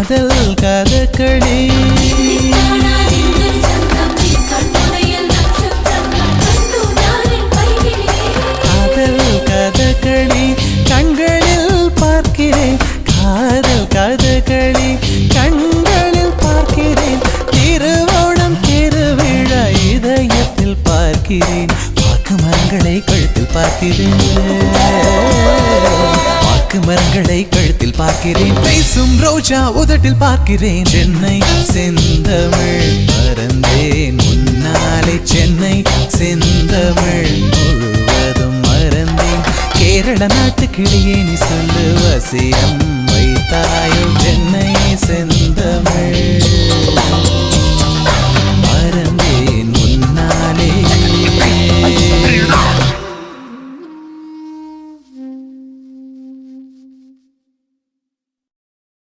காதல் கதகளி காதல் கதகளி கண்களில் பார்க்கிறேன் காதல் கதகளி கண்களில் பார்க்கிறேன் திருவோணம் திருவிழா இதயத்தில் பார்க்கிறேன் வாக்கு மரங்களை கழுத்தில் பார்க்கிறேன் வாக்கு மரங்களை கழுத்தில் பார்க்கிறேன் பேசும் ரோஜா உதட்டில் பார்க்கிறேன் சென்னை செந்தமிழ் மறந்தேன் முன்னாலே சென்னை செந்தமிழ் முழுவதும் மறந்தேன் கேரள நாட்டு கிளியே நீ சொல்லு வசியம் வைத்தாயோ